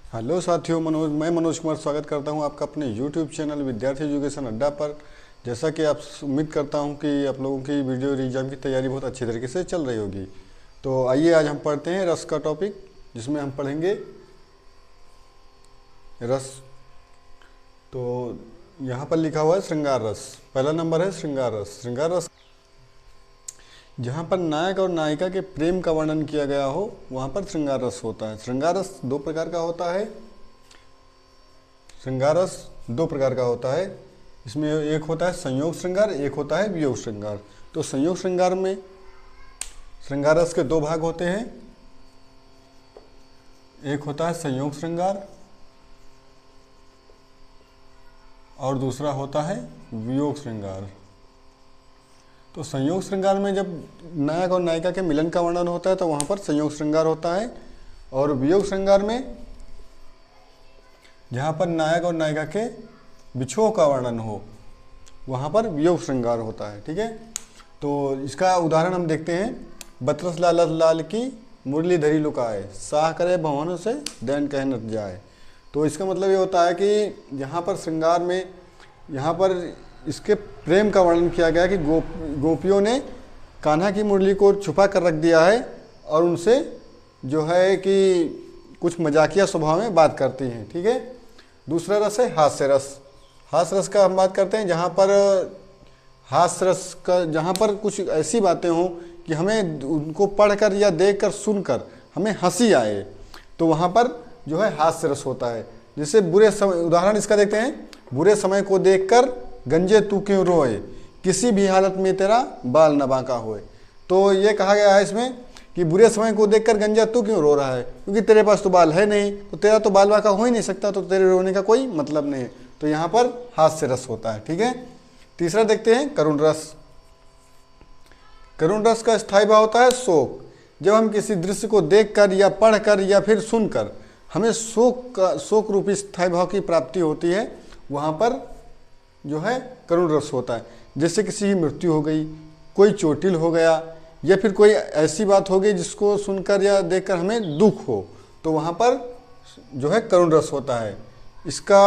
Hello साथियों, मैं मनोज कुमार स्वागत करता हूं आपका अपने YouTube चैनल विद्यार्थी एजुकेशन अड्डा पर। जैसा कि आप उम्मीद करता हूं कि आप लोगों की वीडियो और एग्जाम की तैयारी बहुत अच्छी तरीके से चल रही होगी। तो आइए आज हम पढ़ते हैं रस का टॉपिक, जिसमें हम पढ़ेंगे रस। तो यहाँ पर लिखा हुआ है श्रृंगार रस। पहला नंबर है श्रृंगार रस। श्रृंगार रस जहाँ पर नायक और नायिका के प्रेम का वर्णन किया गया हो वहाँ पर श्रृंगार रस होता है। श्रृंगार रस दो प्रकार का होता है। श्रृंगार रस दो प्रकार का होता है। इसमें एक होता है संयोग श्रृंगार, एक होता है वियोग श्रृंगार। तो संयोग श्रृंगार में श्रृंगार रस के दो भाग होते हैं। एक होता है संयोग श्रृंगार और दूसरा होता है वियोग श्रृंगार। तो संयोग श्रृंगार में जब नायक और नायिका के मिलन का वर्णन होता है तो वहाँ पर संयोग श्रृंगार होता है, और वियोग श्रृंगार में जहाँ पर नायक और नायिका के बिछोह का वर्णन हो वहाँ पर वियोग श्रृंगार होता है। ठीक है, तो इसका उदाहरण हम देखते हैं। बतरस लालच लाल की मुरली धरी लुकाए, साह करे भवन से दैन कह न जाए। तो इसका मतलब ये होता है कि यहाँ पर श्रृंगार में यहाँ पर इसके प्रेम का वर्णन किया गया कि गोपियों ने कान्हा की मुरली को छुपा कर रख दिया है और उनसे जो है कि कुछ मजाकिया स्वभाव में बात करती हैं। ठीक है, दूसरा रस है हास्य रस। हास्य रस का हम बात करते हैं जहाँ पर हास्य रस का जहाँ पर कुछ ऐसी बातें हों कि हमें उनको पढ़कर या देखकर सुनकर हमें हंसी आए, तो वहाँ पर जो है हास्य रस होता है। जैसे बुरे समय, उदाहरण इसका देखते हैं। बुरे समय को देखकर गंजे तू क्यों रोए, किसी भी हालत में तेरा बाल न बांका होए। तो ये कहा गया है इसमें कि बुरे समय को देखकर गंजा तू क्यों रो रहा है, क्योंकि तेरे पास तो बाल है नहीं, तो तेरा तो बाल बांका हो ही नहीं सकता, तो तेरे रोने का कोई मतलब नहीं है। तो यहाँ पर हास्य रस होता है। ठीक है, तीसरा देखते हैं करुण रस। करुण रस का स्थायी भाव होता है शोक। जब हम किसी दृश्य को देखकर या पढ़कर या फिर सुनकर हमें शोक रूपी स्थायी भाव की प्राप्ति होती है, वहाँ पर जो है करुण रस होता है। जैसे किसी की मृत्यु हो गई, कोई चोटिल हो गया, या फिर कोई ऐसी बात हो गई जिसको सुनकर या देखकर हमें दुख हो, तो वहाँ पर जो है करुण रस होता है। इसका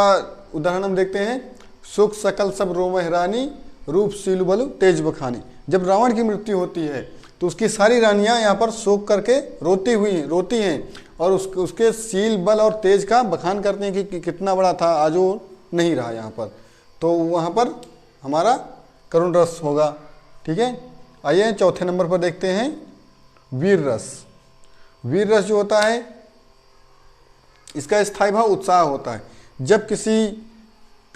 उदाहरण हम देखते हैं। सुख सकल सब रोमह रानी, रूप सीलु बलु तेज बखानी। जब रावण की मृत्यु होती है तो उसकी सारी रानियाँ यहाँ पर शोक करके रोती हैं और उसके सील बल और तेज का बखान करते हैं कि कितना बड़ा था, आज वो नहीं रहा यहाँ पर। तो वहाँ पर हमारा करुण रस होगा। ठीक है, आइए चौथे नंबर पर देखते हैं वीर रस। वीर रस जो होता है इसका स्थायी भाव उत्साह होता है। जब किसी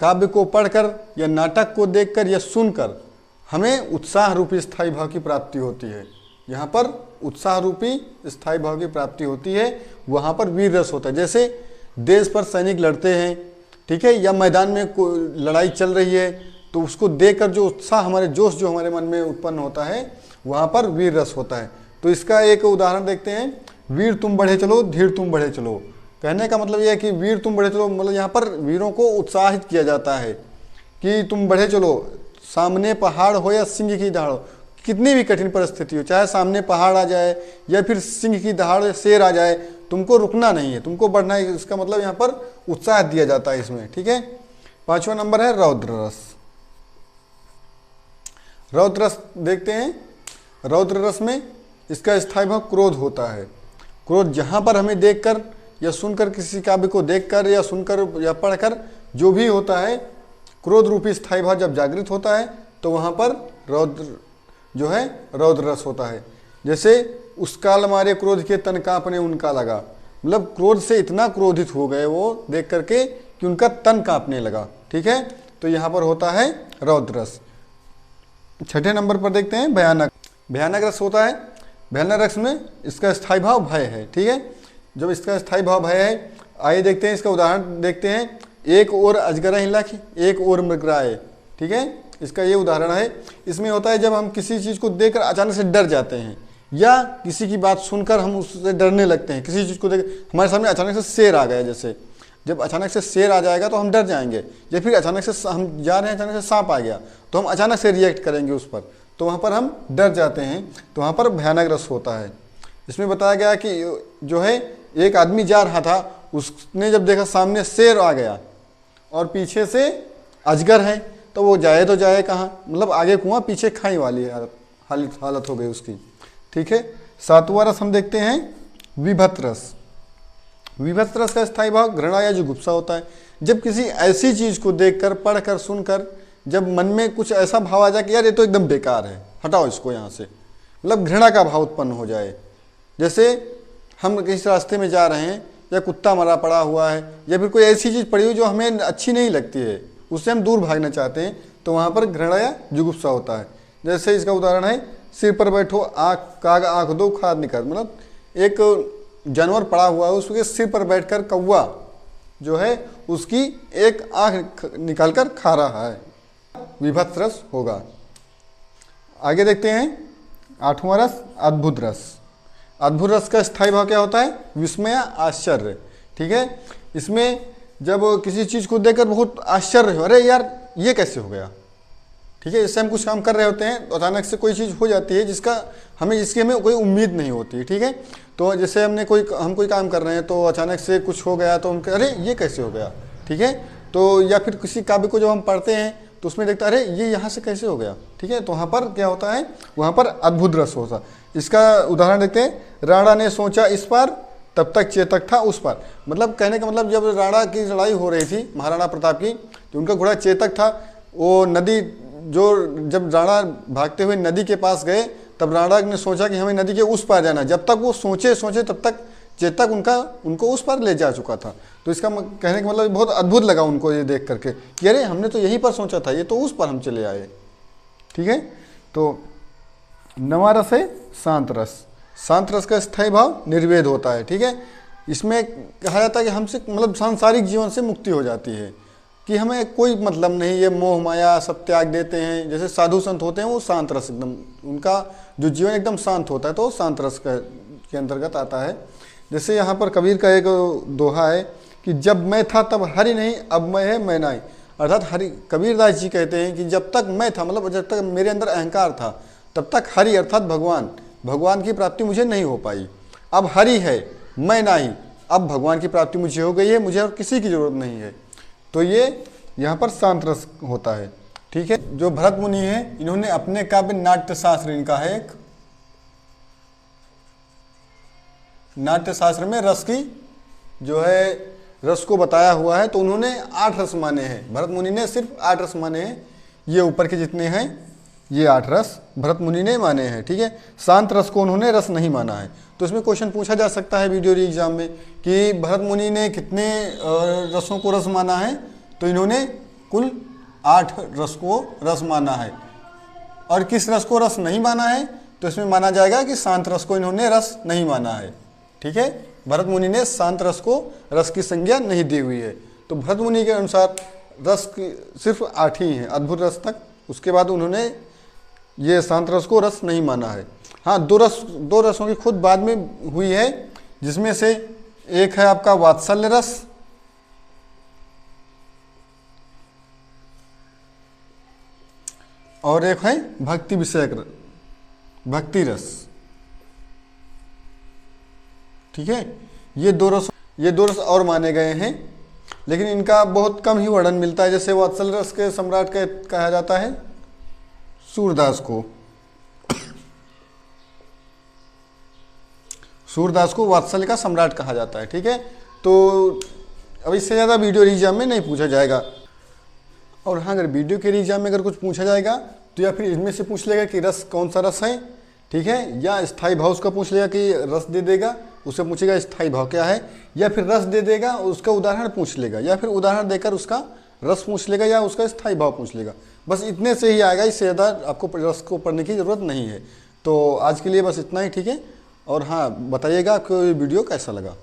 काव्य को पढ़कर या नाटक को देखकर या सुनकर हमें उत्साह रूपी स्थायी भाव की प्राप्ति होती है, यहाँ पर उत्साह रूपी स्थायी भाव की प्राप्ति होती है, वहाँ पर वीर रस होता है। जैसे देश पर सैनिक लड़ते हैं, ठीक है, या मैदान में लड़ाई चल रही है, तो उसको देखकर जो उत्साह हमारे जोश जो हमारे मन में उत्पन्न होता है वहाँ पर वीर रस होता है। तो इसका एक उदाहरण देखते हैं। वीर तुम बढ़े चलो, धीर तुम बढ़े चलो। कहने का मतलब यह है कि वीर तुम बढ़े चलो, मतलब यहाँ पर वीरों को उत्साहित किया जाता है कि तुम बढ़े चलो, सामने पहाड़ हो या सिंह की दहाड़ हो, कितनी भी कठिन परिस्थिति हो, चाहे सामने पहाड़ आ जाए या फिर सिंह की दहाड़ शेर आ जाए, तुमको रुकना नहीं है, तुमको बढ़ना है। इसका मतलब यहाँ पर उत्साह दिया जाता है इसमें। ठीक है, पांचवा नंबर है रौद्र रस। रौद्र रस देखते हैं। रौद्र रस में इसका स्थायी भाव क्रोध होता है। क्रोध जहाँ पर हमें देखकर या सुनकर, किसी काव्य को देखकर या सुनकर या पढ़कर जो भी होता है, क्रोध रूपी स्थायी भाव जब जागृत होता है तो वहाँ पर रौद्र जो है रौद्र रस होता है। जैसे उस काल मारे क्रोध के तन कांपने उनका लगा, मतलब क्रोध से इतना क्रोधित हो गए वो देख करके कि उनका तन कांपने लगा। ठीक है, तो यहाँ पर होता है रौद्र रस। छठे नंबर पर देखते हैं भयानक। भयानक रस होता है। भयानक रस में इसका स्थायी भाव भय है। ठीक है, जब इसका स्थायी भाव भय है, आइए देखते हैं इसका उदाहरण देखते हैं। एक और अजगर लख, एक और मृगराय। ठीक है, इसका ये उदाहरण है। इसमें होता है जब हम किसी चीज़ को देखकर अचानक से डर जाते हैं या किसी की बात सुनकर हम उससे डरने लगते हैं। किसी चीज़ को देख, हमारे सामने अचानक से शेर आ गया, जैसे जब अचानक से शेर आ जाएगा तो हम डर जाएंगे, या फिर अचानक से हम जा रहे हैं, अचानक से सांप आ गया तो हम अचानक से रिएक्ट करेंगे उस पर, तो वहाँ पर हम डर जाते हैं, तो वहाँ पर भयानक रस होता है। इसमें बताया गया कि जो है एक आदमी जा रहा था, उसने जब देखा सामने शेर आ गया और पीछे से अजगर है, तो वो जाए तो जाए कहाँ, मतलब आगे कुआं पीछे खाई वाली हालत हो गई उसकी। ठीक है, 7वां रस हम देखते हैं विभत्त रस। विभत्त रस का स्थायी भाव घृणा या जुगुप्सा होता है। जब किसी ऐसी चीज को देखकर, पढ़कर, सुनकर जब मन में कुछ ऐसा भाव आ जाए कि यार ये तो एकदम बेकार है, हटाओ इसको यहाँ से, मतलब घृणा का भाव उत्पन्न हो जाए। जैसे हम किसी रास्ते में जा रहे हैं, या कुत्ता मरा पड़ा हुआ है, या फिर कोई ऐसी चीज़ पड़ी हुई जो हमें अच्छी नहीं लगती है, उससे हम दूर भागना चाहते हैं, तो वहाँ पर घृणा या जुगुप्सा होता है। जैसे इसका उदाहरण है, सिर पर बैठो आँख दो खाद निकाल, मतलब एक जानवर पड़ा हुआ है, उसके सिर पर बैठकर कौवा जो है उसकी एक आँख निकाल कर खा रहा है, विभत्त रस होगा। आगे देखते हैं 8वां रस अद्भुत रस। अद्भुत रस का स्थायी भाव क्या होता है? विस्मय, आश्चर्य। ठीक है, इसमें जब किसी चीज़ को देखकर बहुत आश्चर्य हो, अरे यार ये कैसे हो गया। ठीक है, इससे हम कुछ काम कर रहे होते हैं तो अचानक से कोई चीज़ हो जाती है जिसकी हमें कोई उम्मीद नहीं होती है। ठीक है, तो जैसे हम कोई काम कर रहे हैं तो अचानक से कुछ हो गया तो हम अरे ये कैसे हो गया। ठीक है, तो या फिर किसी काव्य को जब हम पढ़ते हैं तो उसमें देखते हैं अरे ये यहाँ से कैसे हो गया। ठीक है, तो वहाँ पर क्या होता है, वहाँ पर अद्भुत रस होता। इसका उदाहरण देखते हैं, राणा ने सोचा इस पार तब तक चेतक था उस पार। मतलब कहने का मतलब, जब राणा की लड़ाई हो रही थी महाराणा प्रताप की, तो उनका घोड़ा चेतक था, वो नदी जब राणा भागते हुए नदी के पास गए, तब राणा ने सोचा कि हमें नदी के उस पार जाना। जब तक वो सोचे तब तक चेतक उनको उस पार ले जा चुका था। तो इसका कहने का मतलब बहुत अद्भुत लगा उनको ये देख करके कि अरे हमने तो यहीं पर सोचा था, ये तो उस पर हम चले आए। ठीक है, तो 9वां रस है शांत रस। शांत रस का स्थायी भाव निर्वेद होता है। ठीक है, इसमें कहा जाता है कि हमसे मतलब सांसारिक जीवन से मुक्ति हो जाती है, कि हमें कोई मतलब नहीं, ये मोह माया सब त्याग देते हैं। जैसे साधु संत होते हैं वो शांत रस, एकदम उनका जो जीवन एकदम शांत होता है, तो शांत रस के अंतर्गत आता है। जैसे यहाँ पर कबीर का एक दोहा है कि जब मैं था तब हरि नहीं, अब मैं है मैं नहीं। अर्थात कबीरदास जी कहते हैं कि जब तक मैं था, मतलब जब तक मेरे अंदर अहंकार था, तब तक हरि अर्थात भगवान की प्राप्ति मुझे नहीं हो पाई। अब हरि है, मैं नहीं, अब भगवान की प्राप्ति मुझे हो गई है, मुझे और किसी की जरूरत नहीं है। तो ये यहाँ पर शांत रस होता है। ठीक है, जो भरत मुनि है, इन्होंने अपने काव्य नाट्य शास्त्र, इनका है एक नाट्य शास्त्र में रस की जो है रस को बताया हुआ है। तो उन्होंने 8 रस माने हैं, भरत मुनि ने सिर्फ 8 रस माने हैं। ये ऊपर के जितने हैं ये 8 रस भरत मुनि ने माने हैं। ठीक है, शांत रस को उन्होंने रस नहीं माना है। तो इसमें क्वेश्चन पूछा जा सकता है वीडियो एग्जाम में कि भरत मुनि ने कितने रसों को रस माना है। तो इन्होंने कुल 8 रस को रस माना है। और किस रस को रस नहीं माना है, तो इसमें माना जाएगा कि शांत रस को इन्होंने रस नहीं माना है। ठीक है, भरत मुनि ने शांत रस को रस की संज्ञा नहीं दी हुई है। तो भरत मुनि के अनुसार रस सिर्फ 8 ही हैं, अद्भुत रस तक। उसके बाद उन्होंने ये शांत रस को रस नहीं माना है। हाँ, दो रसों की खुद बाद में हुई है, जिसमें से एक है आपका वात्सल्य रस, और एक है भक्ति विषयक भक्ति रस। ठीक है, ये दो रस और माने गए हैं, लेकिन इनका बहुत कम ही वर्णन मिलता है। जैसे वात्सल्य रस के सम्राट कहा जाता है सूरदास को। सूरदास को वात्सल्य का सम्राट कहा जाता है। ठीक है, तो अब इससे ज़्यादा वीडियो एग्जाम में नहीं पूछा जाएगा। और हाँ, अगर वीडियो के एग्जाम में अगर कुछ पूछा जाएगा तो या फिर इनमें से पूछ लेगा कि रस कौन सा रस है। ठीक है, या स्थायी भाव उसका पूछ लेगा कि रस दे देगा, उससे पूछेगा स्थायी भाव क्या है, या फिर रस दे देगा उसका उदाहरण पूछ लेगा, या फिर उदाहरण देकर उसका रस पूछ लेगा या उसका स्थायी भाव पूछ लेगा। बस इतने से ही आएगा, इससे ज़्यादा आपको रस को पढ़ने की ज़रूरत नहीं है। तो आज के लिए बस इतना ही। ठीक है, और हाँ, बताइएगा आपको ये वीडियो कैसा लगा।